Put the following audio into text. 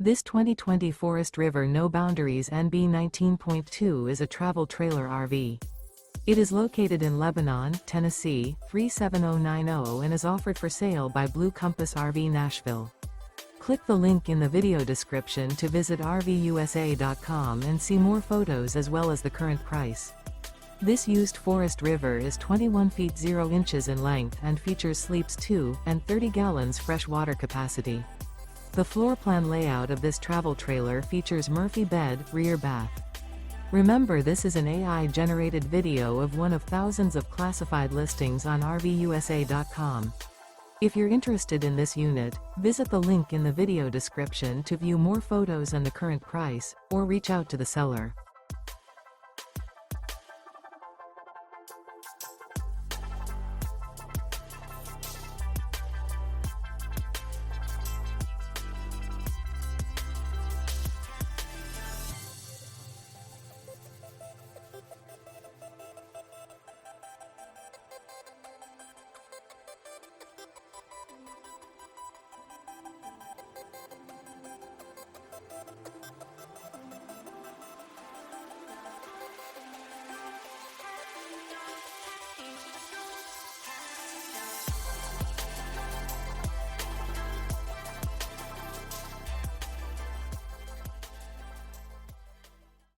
This 2020 Forest River No Boundaries NB 19.2 is a travel trailer RV. It is located in Lebanon, Tennessee, 37090 and is offered for sale by Blue Compass RV Nashville. Click the link in the video description to visit RVUSA.com and see more photos as well as the current price. This used Forest River is 21 feet 0 inches in length and features sleeps 2 and 30 gallons fresh water capacity. The floor plan layout of this travel trailer features Murphy bed, rear bath. Remember, this is an AI-generated video of one of thousands of classified listings on RVUSA.com. If you're interested in this unit, visit the link in the video description to view more photos and the current price, or reach out to the seller.